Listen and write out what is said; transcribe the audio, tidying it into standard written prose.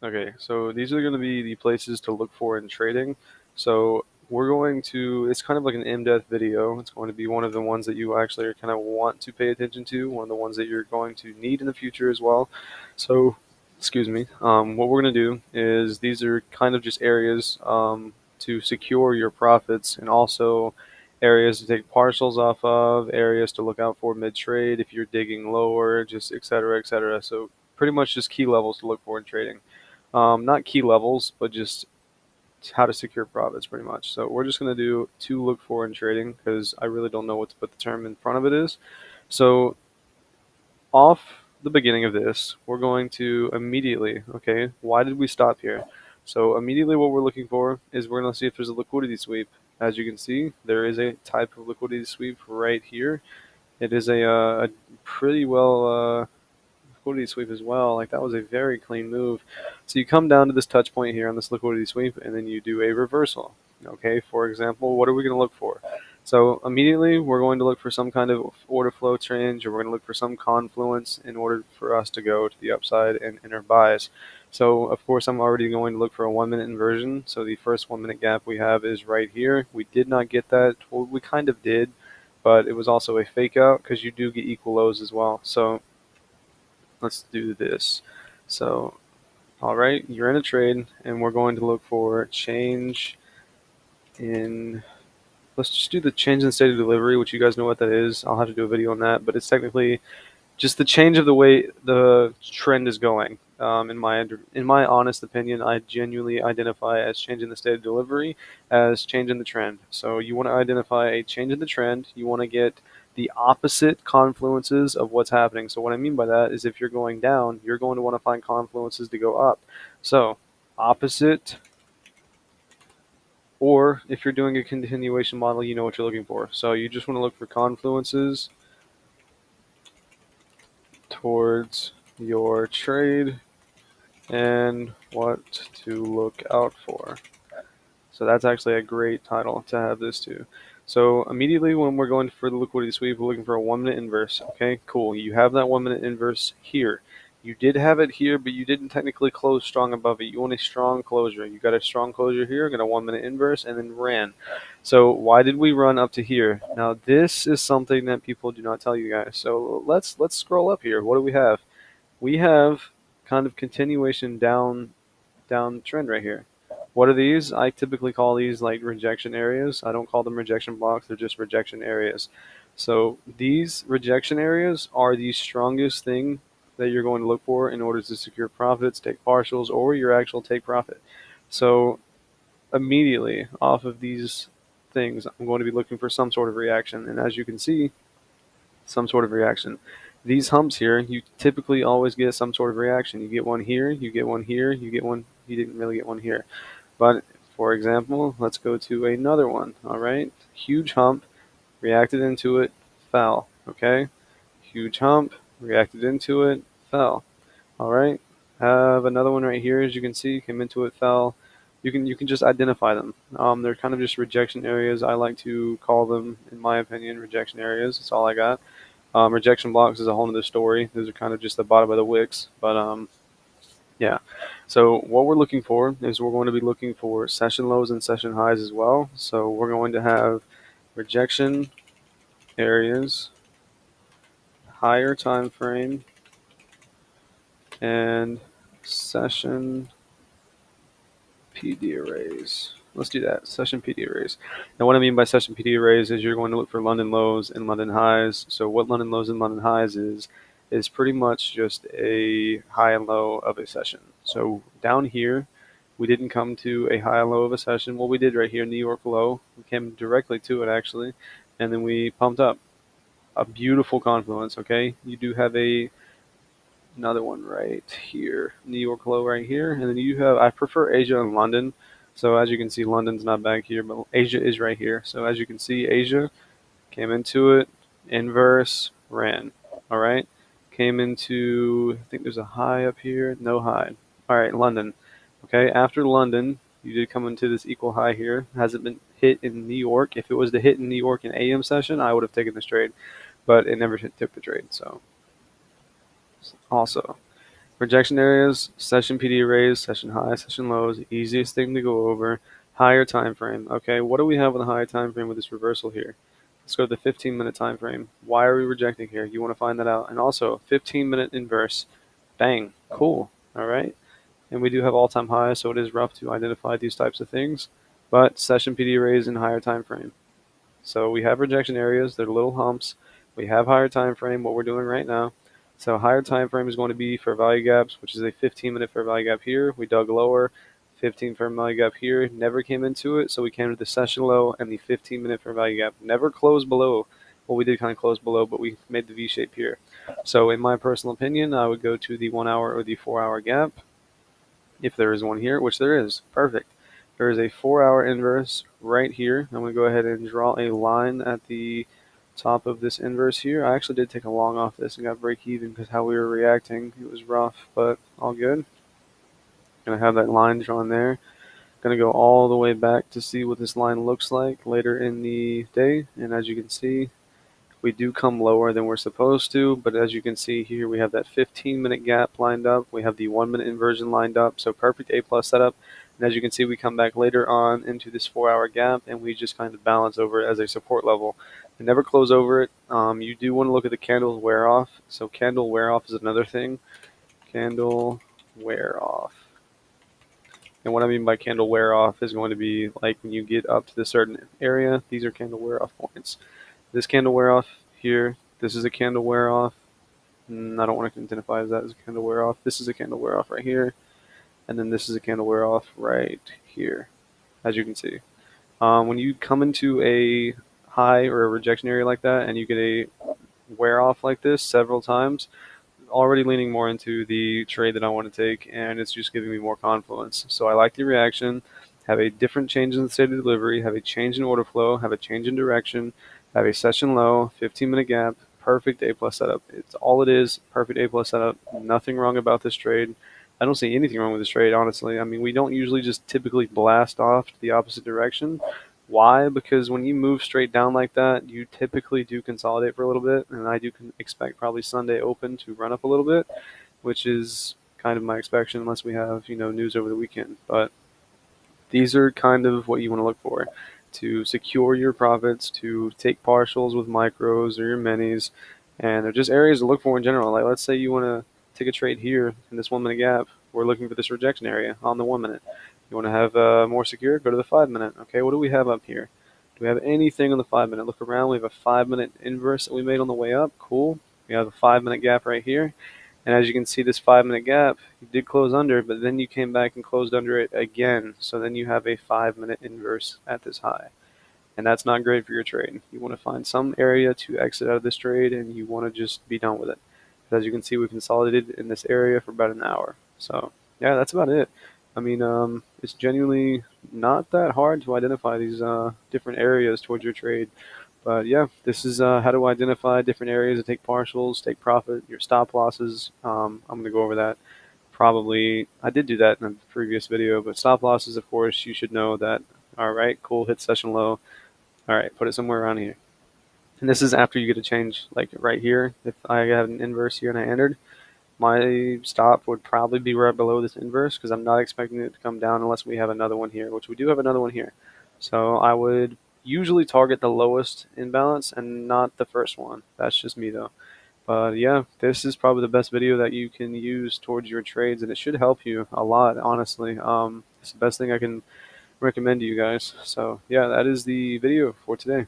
Okay, so these are going to be the places to look for in trading. So we're going to, it's kind of like an in-depth video. It's going to be one of the ones that you actually are kind of want to pay attention to, one of the ones that you're going to need in the future as well. So, excuse me, what we're going to do is these are kind of just areas to secure your profits and also areas to take partials off of, areas to look out for mid-trade if you're digging lower, just et cetera, et cetera. So pretty much just key levels to look for in trading. Not key levels, but just how to secure profits pretty much. So we're just going to do to look for in trading because I really don't know what to put the term in front of it is. So off the beginning of this, we're going to immediately, okay, why did we stop here? So immediately what we're looking for is we're going to see if there's a liquidity sweep. As you can see, there is a type of liquidity sweep right here. It is a pretty well liquidity sweep as well. Like that was a very clean move. So you come down to this touch point here on this liquidity sweep, and then you do a reversal. Okay, for example, what are we going to look for? So immediately we're going to look for some kind of order flow change, or we're going to look for some confluence in order for us to go to the upside and enter buys. So of course I'm already going to look for a 1 minute inversion. So the first 1 minute gap we have is right here. We did not get that. Well, we kind of did, but it was also a fake out because you do get equal lows as well. So let's do this. So, all right, you're in a trade, and we're going to look for change in. Let's just do the change in state of delivery, which you guys know what that is. I'll have to do a video on that, but it's technically just the change of the way the trend is going. In my honest opinion, I genuinely identify as change in the state of delivery as change in the trend. So you want to identify a change in the trend. You want to get the opposite confluences of what's happening. So what I mean by that is if you're going down, you're going to want to find confluences to go up. So opposite, or if you're doing a continuation model, you know what you're looking for. So you just want to look for confluences towards your trade and what to look out for. So that's actually a great title to have this to. So immediately when we're going for the liquidity sweep, we're looking for a 1 minute inverse. Okay, cool. You have that 1 minute inverse here. You did have it here, but you didn't technically close strong above it. You want a strong closure. You got a strong closure here, got a 1 minute inverse, and then ran. So why did we run up to here? Now this is something that people do not tell you guys. So let's scroll up here. What do we have? We have kind of continuation down trend right here. What are these? I typically call these like rejection areas. I don't call them rejection blocks, they're just rejection areas. So these rejection areas are the strongest thing that you're going to look for in order to secure profits, take partials, or your actual take profit. So immediately off of these things, I'm going to be looking for some sort of reaction. And as you can see, some sort of reaction. These humps here, you typically always get some sort of reaction. You get one here, you get one here, you get one, you didn't really get one here. But for example, let's go to another one. All right, huge hump, reacted into it, fell. Okay, huge hump, reacted into it, fell. All right, have another one right here. As you can see, came into it, fell. You can just identify them. They're kind of just rejection areas. I like to call them, in my opinion, rejection areas. That's all I got. Rejection blocks is a whole other story. Those are kind of just the bottom of the wicks. But yeah. So what we're looking for is we're going to be looking for session lows and session highs as well. So we're going to have rejection areas, higher time frame, and session PD arrays. Let's do that. Session PD arrays. Now, what I mean by session PD arrays is you're going to look for London lows and London highs. So, what London lows and London highs is pretty much just a high and low of a session. So, down here, we didn't come to a high and low of a session. Well, we did right here, New York low. We came directly to it actually, and then we pumped up. A beautiful confluence. Okay, you do have another one right here, New York low right here, and then you have, I prefer Asia and London. So as you can see, London's not back here, but Asia is right here. So as you can see, Asia came into it, inverse, ran. All right, came into, I think there's a high up here, no high. All right, London. Okay, after London, you did come into this equal high here. Hasn't been hit in New York. If it was to hit in New York in AM session, I would have taken this trade, but it never took the trade. So also. Rejection areas, session PD arrays, session high, session lows, easiest thing to go over. Higher time frame. Okay, what do we have with a higher time frame with this reversal here? Let's go to the 15-minute time frame. Why are we rejecting here? You want to find that out. And also, 15-minute inverse. Bang. Cool. All right. And we do have all-time highs, so it is rough to identify these types of things. But session PD arrays in higher time frame. So we have rejection areas, they're little humps. We have higher time frame, what we're doing right now. So higher time frame is going to be fair value gaps, which is a 15-minute fair value gap here. We dug lower, 15 fair value gap here, never came into it, so we came to the session low and the 15-minute fair value gap. Never closed below. Well, we did kind of close below, but we made the V shape here. So in my personal opinion, I would go to the 1 hour or the 4 hour gap, if there is one here, which there is. Perfect. There is a 4 hour inverse right here. I'm going to go ahead and draw a line at the top of this inverse here. I actually did take a long off this and got break even because how we were reacting. It was rough, but all good. Going to have that line drawn there. Going to go all the way back to see what this line looks like later in the day. And as you can see, we do come lower than we're supposed to, but as you can see here, we have that 15-minute gap lined up. We have the 1-minute inversion lined up, so perfect A+ setup. And as you can see, we come back later on into this 4 hour gap, and we just kind of balance over it as a support level. And never close over it. You do want to look at the candle wear off. So candle wear off is another thing. Candle wear off. And what I mean by candle wear off is going to be like when you get up to the certain area, these are candle wear off points. This candle wear off here, this is a candle wear off. I don't want to identify that as a candle wear off. This is a candle wear off right here. And then this is a candle wear off right here, as you can see. When you come into a high or a rejection area like that and you get a wear off like this several times, already leaning more into the trade that I want to take, and it's just giving me more confluence. So I like the reaction, have a different change in the state of delivery, have a change in order flow, have a change in direction, have a session low, 15-minute gap, perfect A+ setup. It's all it is, perfect A+ setup. Nothing wrong about this trade. I don't see anything wrong with this trade, honestly. I mean, we don't usually just typically blast off to the opposite direction. Why? Because when you move straight down like that, you typically do consolidate for a little bit, and I do expect probably Sunday open to run up a little bit, which is kind of my expectation unless we have news over the weekend. But these are kind of what you want to look for to secure your profits, to take partials with micros or your minis, and they're just areas to look for in general. Like let's say you want to take a trade here in this 1 minute gap. We're looking for this rejection area on the 1 minute. You want to have more secure? Go to the 5 minute. Okay, what do we have up here? Do we have anything on the 5 minute? Look around. We have a 5 minute inverse that we made on the way up. Cool. We have a 5 minute gap right here. And as you can see, this 5 minute gap, you did close under, but then you came back and closed under it again. So then you have a 5 minute inverse at this high. And that's not great for your trade. You want to find some area to exit out of this trade, and you want to just be done with it. As you can see, we consolidated in this area for about an hour. So yeah, that's about it. I mean, it's genuinely not that hard to identify these different areas towards your trade. But yeah, this is how to identify different areas to take partials, take profit, your stop losses. I'm going to go over that. Probably, I did do that in a previous video, but stop losses, of course, you should know that. All right, cool, hit session low. All right, put it somewhere around here. And this is after you get a change, like right here. If I have an inverse here and I entered, my stop would probably be right below this inverse because I'm not expecting it to come down unless we have another one here, which we do have another one here. So I would usually target the lowest imbalance and not the first one. That's just me though. But yeah, this is probably the best video that you can use towards your trades, and it should help you a lot, honestly. It's the best thing I can recommend to you guys. So yeah, that is the video for today.